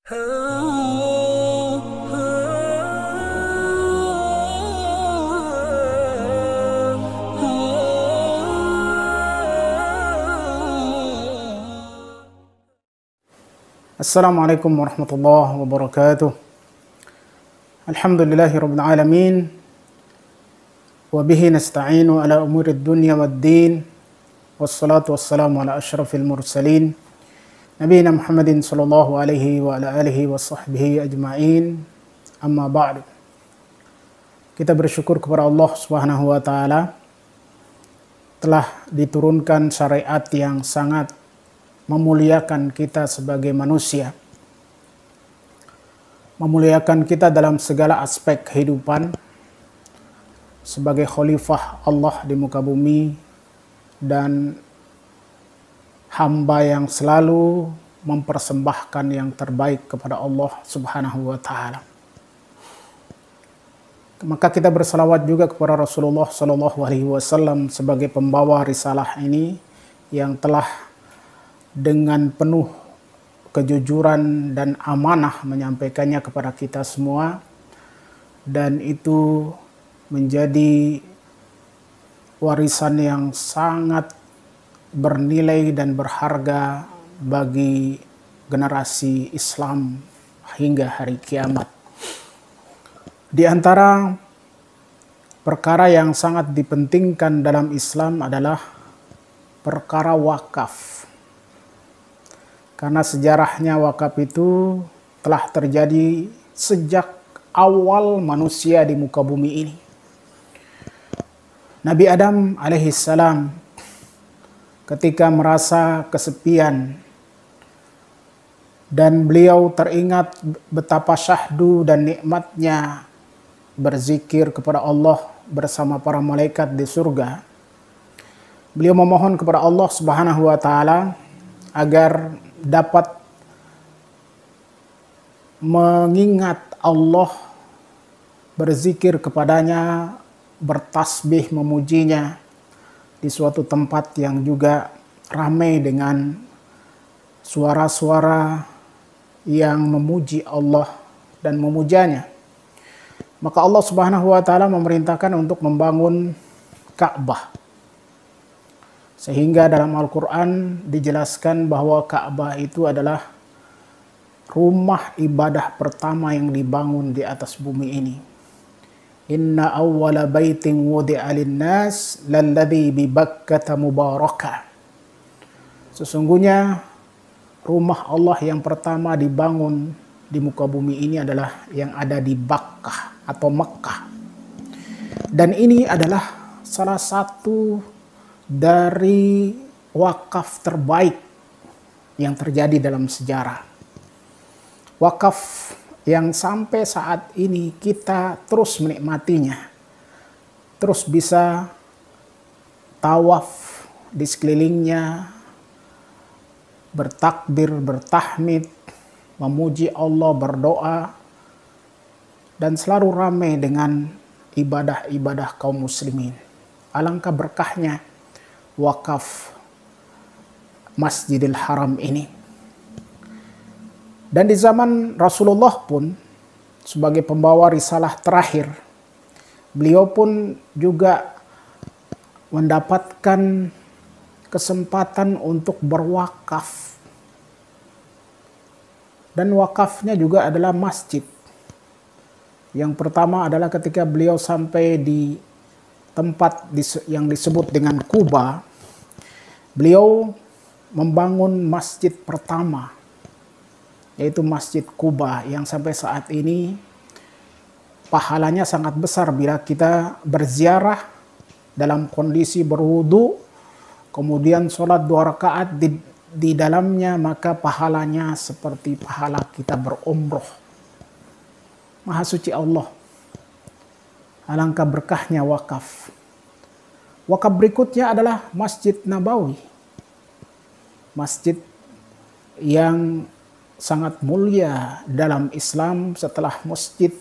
Assalamualaikum warahmatullahi wabarakatuh. Alhamdulillahirabbil alamin. Wa bihi nasta'inu ala umurid dunya waddin. Wassalatu wassalamu ala asyrafil mursalin. Nabiyina Muhammadin sallallahu alaihi wa ala alihi wa sahbihi ajma'in. Amma ba'du. Kita bersyukur kepada Allah Subhanahu wa taala telah diturunkan syariat yang sangat memuliakan kita sebagai manusia, memuliakan kita dalam segala aspek kehidupan sebagai khalifah Allah di muka bumi dan hamba yang selalu mempersembahkan yang terbaik kepada Allah Subhanahu wa taala. Maka kita bersalawat juga kepada Rasulullah Shallallahu alaihi wasallam sebagai pembawa risalah ini yang telah dengan penuh kejujuran dan amanah menyampaikannya kepada kita semua, dan itu menjadi warisan yang sangat bernilai dan berharga bagi generasi Islam hingga hari kiamat. Di antara perkara yang sangat dipentingkan dalam Islam adalah perkara wakaf. Karena sejarahnya wakaf itu telah terjadi sejak awal manusia di muka bumi ini. Nabi Adam alaihissalam ketika merasa kesepian dan beliau teringat betapa syahdu dan nikmatnya berzikir kepada Allah bersama para malaikat di surga, beliau memohon kepada Allah Subhanahu wa taala agar dapat mengingat Allah, berzikir kepadanya, bertasbih memujinya di suatu tempat yang juga ramai dengan suara-suara yang memuji Allah dan memujanya. Maka Allah Subhanahu wa taala memerintahkan untuk membangun Ka'bah. Sehingga dalam Al-Quran dijelaskan bahwa Ka'bah itu adalah rumah ibadah pertama yang dibangun di atas bumi ini. Inna awwala baitin wudi'a lin-nas lalladzi bi Bakkata mubaraka. Sesungguhnya rumah Allah yang pertama dibangun di muka bumi ini adalah yang ada di Bakkah atau Mekkah. Dan ini adalah salah satu dari wakaf terbaik yang terjadi dalam sejarah. Wakaf yang sampai saat ini kita terus menikmatinya. Terus bisa tawaf di sekelilingnya, bertakbir, bertahmid, memuji Allah, berdoa, dan selalu ramai dengan ibadah-ibadah kaum muslimin. Alangkah berkahnya wakaf Masjidil Haram ini. Dan di zaman Rasulullah pun sebagai pembawa risalah terakhir, beliau pun juga mendapatkan kesempatan untuk berwakaf. Dan wakafnya juga adalah masjid. Yang pertama adalah ketika beliau sampai di tempat yang disebut dengan Kuba, beliau membangun masjid pertama, yaitu Masjid Kuba, yang sampai saat ini pahalanya sangat besar bila kita berziarah dalam kondisi berwudu, kemudian sholat 2 rakaat di dalamnya, maka pahalanya seperti pahala kita berumroh. Maha suci Allah. Alangkah berkahnya wakaf. Wakaf berikutnya adalah Masjid Nabawi. Masjid yang sangat mulia dalam Islam setelah masjid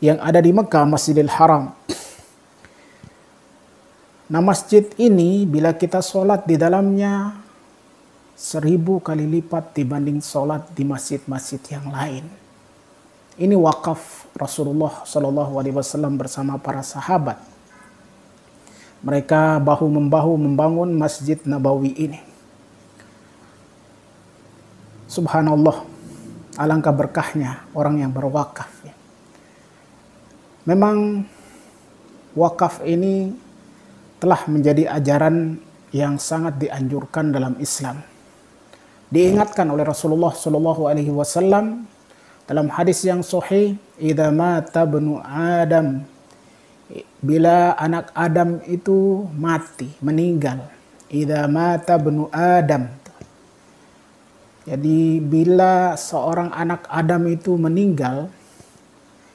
yang ada di Mekah, Masjidil Haram. Nah, masjid ini bila kita sholat di dalamnya, 1000 kali lipat dibanding sholat di masjid-masjid yang lain. Ini wakaf Rasulullah SAW bersama para sahabat. Mereka bahu-membahu membangun Masjid Nabawi ini. Subhanallah, alangkah berkahnya orang yang berwakaf. Memang wakaf ini telah menjadi ajaran yang sangat dianjurkan dalam Islam. Diingatkan oleh Rasulullah SAW dalam hadis yang sahih, "Idza mata ibnu Adam," bila anak Adam itu mati, meninggal. "Idza mata ibnu Adam." Jadi bila seorang anak Adam itu meninggal,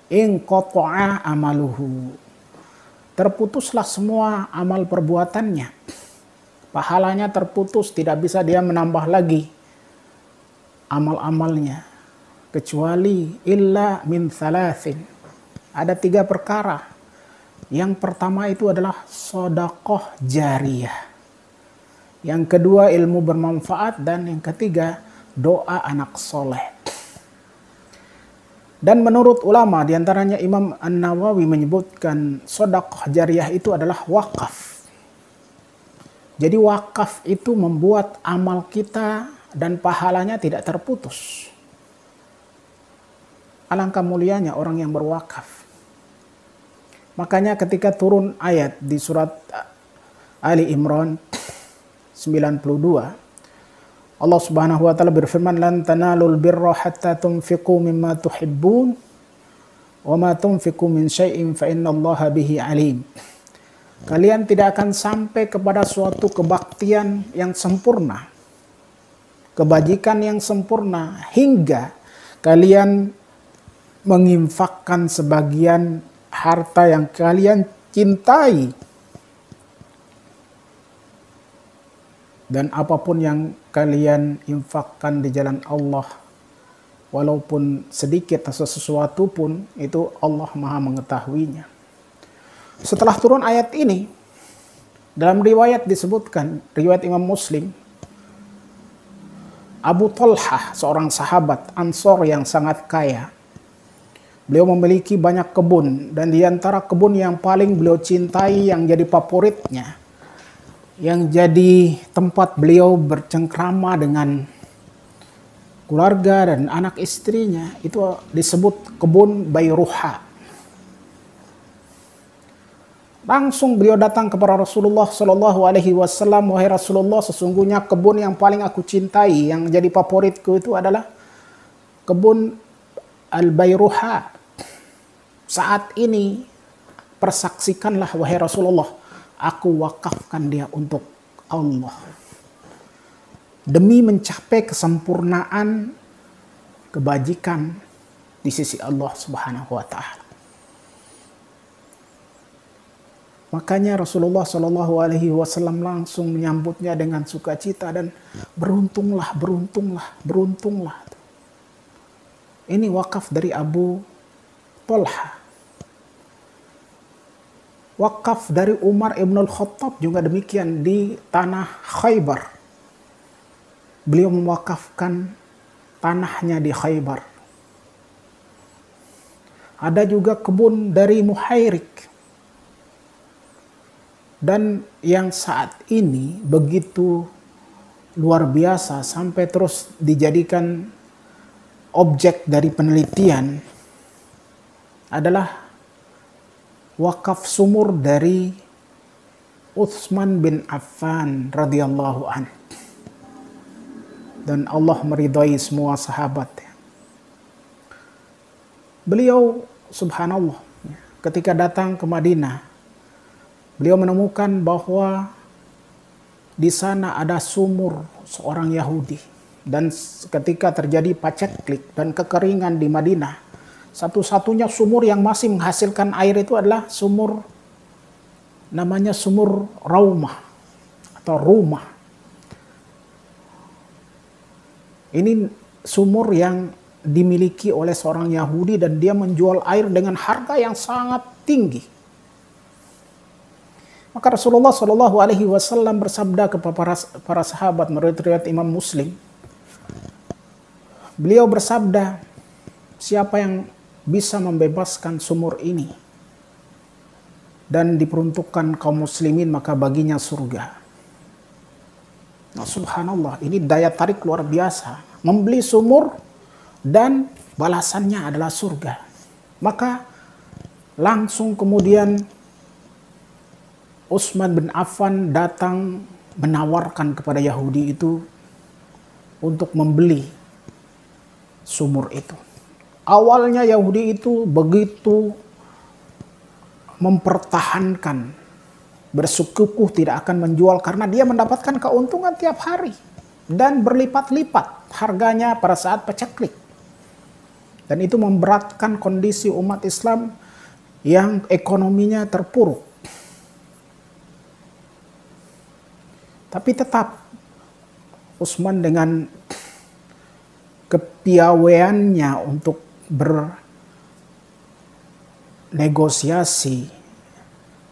inqata'a amaluhu. Terputuslah semua amal perbuatannya. Pahalanya terputus, tidak bisa dia menambah lagi amal-amalnya. Kecuali illa min thalathin. Ada 3 perkara. Yang pertama itu adalah sedekah jariyah. Yang kedua ilmu bermanfaat, dan yang ketiga doa anak soleh. Dan menurut ulama, diantaranya Imam An-Nawawi menyebutkan sedekah jariyah itu adalah wakaf. Jadi wakaf itu membuat amal kita dan pahalanya tidak terputus. Alangkah mulianya orang yang berwakaf. Makanya ketika turun ayat di surat Ali Imran 92, Allah Subhanahu wa taala berfirman, "Lan tanalul birra hatta tunfiqu mimma tuhibbun wa ma tunfiqu min syai'in fa innallaha bihi alim." Kalian tidak akan sampai kepada suatu kebaktian yang sempurna, kebajikan yang sempurna, hingga kalian menginfakkan sebagian harta yang kalian cintai. Dan apapun yang kalian infakkan di jalan Allah, walaupun sedikit atau sesuatu pun, itu Allah Maha mengetahuinya. Setelah turun ayat ini, dalam riwayat disebutkan, riwayat Imam Muslim, Abu Talhah, seorang sahabat Ansor yang sangat kaya, beliau memiliki banyak kebun, dan di antara kebun yang paling beliau cintai, yang jadi favoritnya, yang jadi tempat beliau bercengkrama dengan keluarga dan anak istrinya, itu disebut kebun Bayruha. Langsung beliau datang kepada Rasulullah SAW, "Wahai Rasulullah, sesungguhnya kebun yang paling aku cintai, yang jadi favoritku itu adalah kebun Al-Bayruha. Saat ini persaksikanlah wahai Rasulullah, aku wakafkan dia untuk Allah, demi mencapai kesempurnaan kebajikan di sisi Allah Subhanahu wa taala." Makanya Rasulullah SAW langsung menyambutnya dengan sukacita dan beruntunglah, beruntunglah, beruntunglah. Ini wakaf dari Abu Talha. Wakaf dari Umar ibn al-Khattab juga demikian di tanah Khaybar. Beliau mewakafkan tanahnya di Khaybar. Ada juga kebun dari Muhairik. Dan yang saat ini begitu luar biasa sampai terus dijadikan objek dari penelitian adalah wakaf sumur dari Utsman bin Affan radhiyallahu an. Dan Allah meridhai semua sahabat. Beliau subhanallah ketika datang ke Madinah, beliau menemukan bahwa di sana ada sumur seorang Yahudi. Dan ketika terjadi paceklik dan kekeringan di Madinah, satu-satunya sumur yang masih menghasilkan air itu adalah sumur, namanya sumur Raumah atau Rumah. Ini sumur yang dimiliki oleh seorang Yahudi dan dia menjual air dengan harga yang sangat tinggi. Maka Rasulullah Shallallahu Alaihi Wasallam bersabda kepada para sahabat menurut riwayat Imam Muslim. Beliau bersabda, siapa yang bisa membebaskan sumur ini dan diperuntukkan kaum muslimin, maka baginya surga. Nah, subhanallah, ini daya tarik luar biasa. Membeli sumur dan balasannya adalah surga. Maka langsung kemudian Utsman bin Affan datang menawarkan kepada Yahudi itu untuk membeli sumur itu. Awalnya Yahudi itu begitu mempertahankan, bersikukuh tidak akan menjual karena dia mendapatkan keuntungan tiap hari dan berlipat-lipat harganya pada saat paceklik. Dan itu memberatkan kondisi umat Islam yang ekonominya terpuruk. Tapi tetap Utsman dengan kepiawaiannya untuk bernegosiasi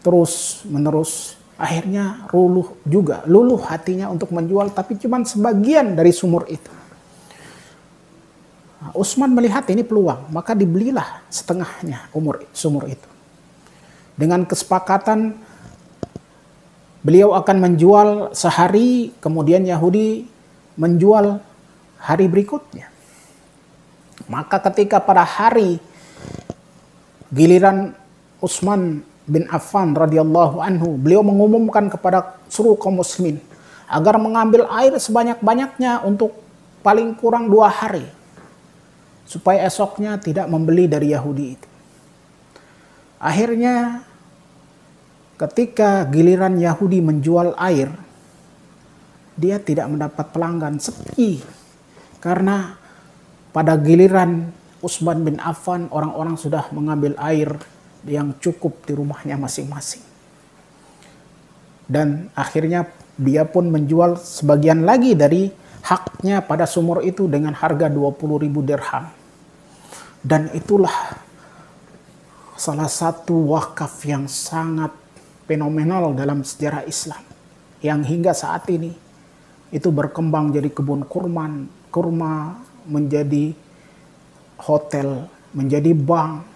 terus menerus, akhirnya luluh hatinya untuk menjual, tapi cuma sebagian dari sumur itu. Nah, Utsman melihat ini peluang, maka dibelilah setengahnya sumur itu. Dengan kesepakatan beliau akan menjual sehari, kemudian Yahudi menjual hari berikutnya. Maka ketika pada hari giliran Utsman bin Affan radhiyallahu anhu, beliau mengumumkan kepada seluruh kaum muslimin agar mengambil air sebanyak-banyaknya untuk paling kurang 2 hari, supaya esoknya tidak membeli dari Yahudi itu. Akhirnya ketika giliran Yahudi menjual air, dia tidak mendapat pelanggan, sepi. Karena pada giliran Utsman bin Affan, orang-orang sudah mengambil air yang cukup di rumahnya masing-masing. Dan akhirnya dia pun menjual sebagian lagi dari haknya pada sumur itu dengan harga 20.000 dirham. Dan itulah salah satu wakaf yang sangat fenomenal dalam sejarah Islam, yang hingga saat ini itu berkembang jadi kebun kurma, menjadi hotel, menjadi bank,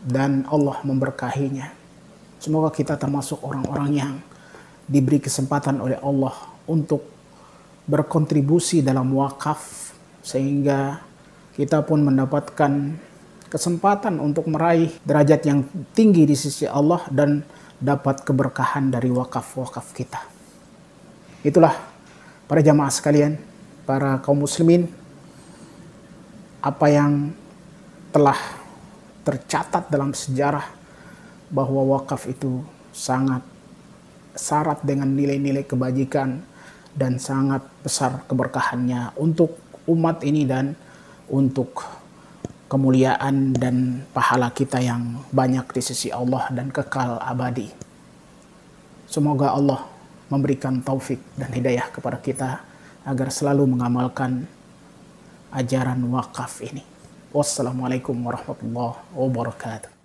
dan Allah memberkahinya. Semoga kita termasuk orang-orang yang diberi kesempatan oleh Allah untuk berkontribusi dalam wakaf, sehingga kita pun mendapatkan kesempatan untuk meraih derajat yang tinggi di sisi Allah dan dapat keberkahan dari wakaf-wakaf kita. Itulah para jamaah sekalian, para kaum muslimin, apa yang telah tercatat dalam sejarah bahwa wakaf itu sangat syarat dengan nilai-nilai kebajikan dan sangat besar keberkahannya untuk umat ini dan untuk kemuliaan dan pahala kita yang banyak di sisi Allah dan kekal abadi. Semoga Allah memberikan taufik dan hidayah kepada kita agar selalu mengamalkan ajaran wakaf ini. Wassalamualaikum warahmatullahi wabarakatuh.